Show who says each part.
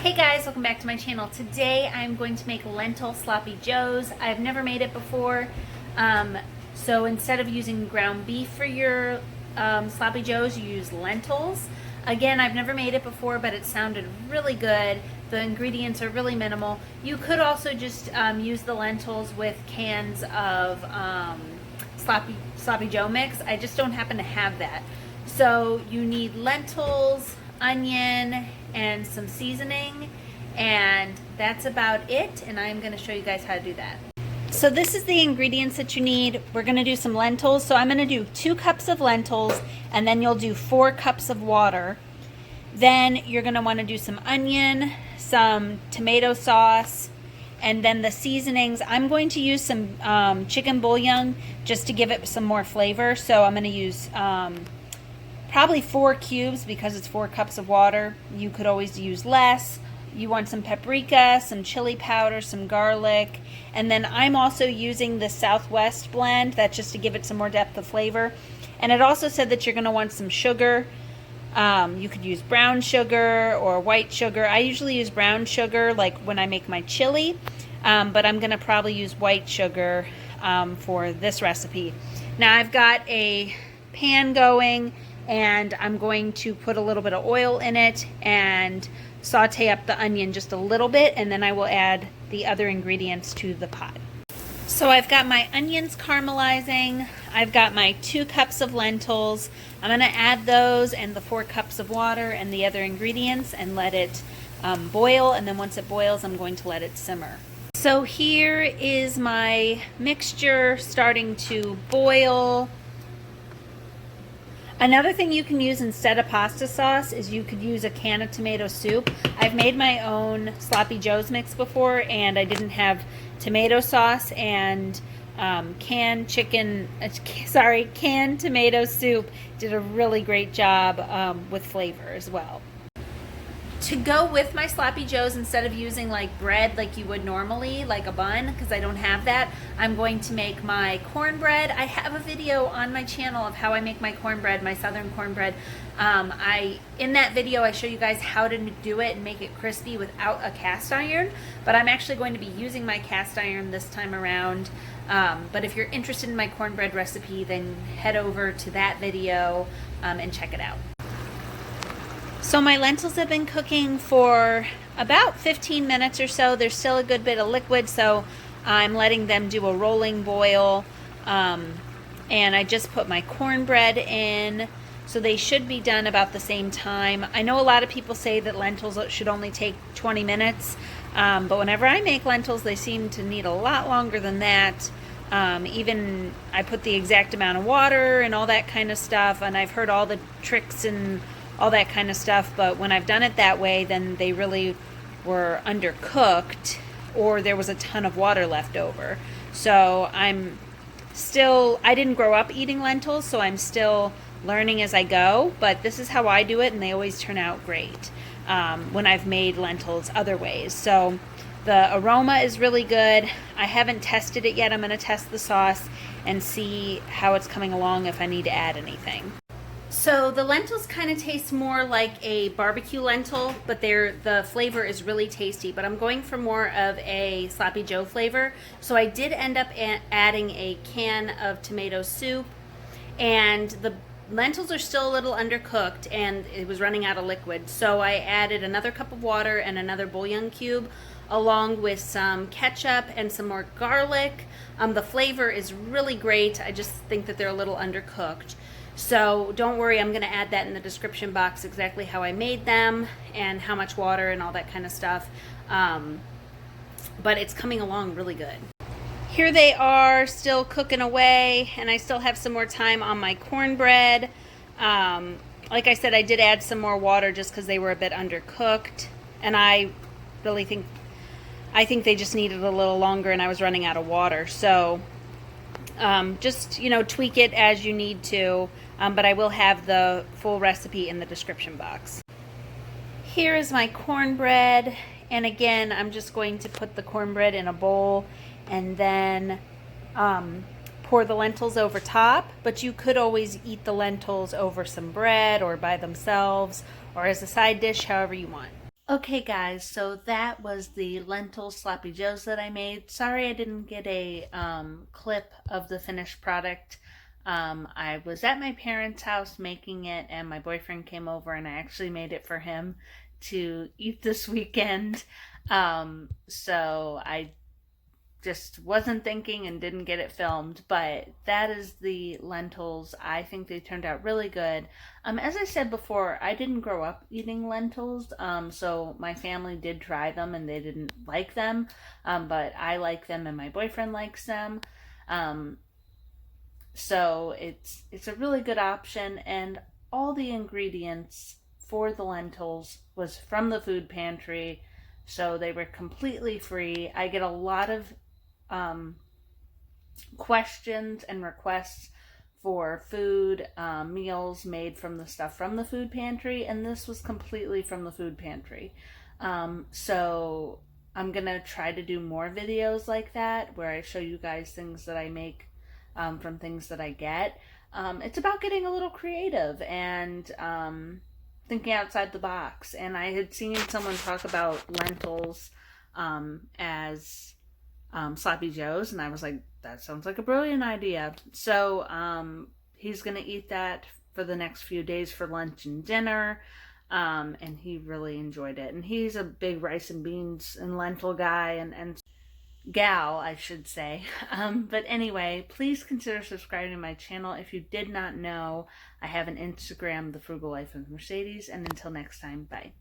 Speaker 1: Hey guys, welcome back to my channel. Today I'm going to make lentil sloppy joes. I've never made it before, so instead of using ground beef for your sloppy joes, you use lentils. Again, I've never made it before, but it sounded really good. The ingredients are really minimal. You could also just use the lentils with cans of sloppy joe mix. I just don't happen to have that. So you need lentils, onion, and some seasoning, and that's about it, and I'm going to show you guys how to do that. So this is the ingredients that you need. We're going to do some lentils, so I'm going to do 2 cups of lentils, and then you'll do 4 cups of water. Then you're going to want to do some onion, some tomato sauce, and then the seasonings. I'm going to use some chicken bouillon just to give it some more flavor, so I'm going to use probably 4 cubes because it's 4 cups of water. You could always use less. You want some paprika, some chili powder, some garlic, and then I'm also using the Southwest blend. That's just to give it some more depth of flavor. And it also said that you're going to want some sugar. You could use brown sugar or white sugar. I usually use brown sugar like when I make my chili, but I'm going to probably use white sugar for this recipe. Now I've got a pan going, and I'm going to put a little bit of oil in it and saute up the onion just a little bit, and then I will add the other ingredients to the pot. So I've got my onions caramelizing. I've got my 2 cups of lentils. I'm going to add those and the 4 cups of water and the other ingredients and let it boil, and then once it boils I'm going to let it simmer. So here is my mixture starting to boil. Another thing you can use instead of pasta sauce is you could use a can of tomato soup. I've made my own sloppy joes mix before, and I didn't have tomato sauce, and canned tomato soup did a really great job with flavor as well. To go with my sloppy joes, instead of using like bread like you would normally, like a bun, because I don't have that, I'm going to make my cornbread. I have a video on my channel of how I make my cornbread, my southern cornbread. In that video I show you guys how to do it and make it crispy without a cast iron, but I'm actually going to be using my cast iron this time around. But if you're interested in my cornbread recipe, then head over to that video and check it out. So my lentils have been cooking for about 15 minutes or so. There's still a good bit of liquid, so I'm letting them do a rolling boil. And I just put my cornbread in, so they should be done about the same time. I know a lot of people say that lentils should only take 20 minutes, but whenever I make lentils, they seem to need a lot longer than that. Even I put the exact amount of water and all that kind of stuff, and I've heard all the tricks and all that kind of stuff, but when I've done it that way, then they really were undercooked, or there was a ton of water left over. So I didn't grow up eating lentils, so I'm still learning as I go, but this is how I do it, and they always turn out great when I've made lentils other ways. So the aroma is really good. I haven't tested it yet. I'm going to test the sauce and see how it's coming along, if I need to add anything. So the lentils kind of taste more like a barbecue lentil, but the flavor is really tasty. But I'm going for more of a sloppy joe flavor. So I did end up adding a can of tomato soup, and the lentils are still a little undercooked and it was running out of liquid. So I added another cup of water and another bouillon cube, along with some ketchup and some more garlic. The flavor is really great. I just think that they're a little undercooked. So don't worry, I'm going to add that in the description box, exactly how I made them and how much water and all that kind of stuff. But it's coming along really good. Here they are, still cooking away, and I still have some more time on my cornbread. Like I said, I did add some more water just because they were a bit undercooked, and I think they just needed a little longer, and I was running out of water. So just, tweak it as you need to, but I will have the full recipe in the description box. Here is my cornbread, and again, I'm just going to put the cornbread in a bowl and then pour the lentils over top, but you could always eat the lentils over some bread or by themselves or as a side dish, however you want. Okay guys, so that was the lentil sloppy joes that I made. Sorry I didn't get a clip of the finished product. I was at my parents' house making it, and my boyfriend came over, and I actually made it for him to eat this weekend. So I just wasn't thinking and didn't get it filmed, but that is the lentils. I think they turned out really good. As I said before, I didn't grow up eating lentils, so my family did try them and they didn't like them, but I like them and my boyfriend likes them. So it's a really good option, and all the ingredients for the lentils was from the food pantry, so they were completely free. I get a lot of questions and requests for food meals made from the stuff from the food pantry, and this was completely from the food pantry. So I'm gonna try to do more videos like that where I show you guys things that I make from things that I get. It's about getting a little creative and thinking outside the box. And I had seen someone talk about lentils as sloppy joes, and I was like, that sounds like a brilliant idea. So he's gonna eat that for the next few days for lunch and dinner, and he really enjoyed it. And he's a big rice and beans and lentil guy, and gal, I should say. But anyway, please consider subscribing to my channel. If you did not know, I have an Instagram, The Frugal Life of Mercedes. And until next time, bye.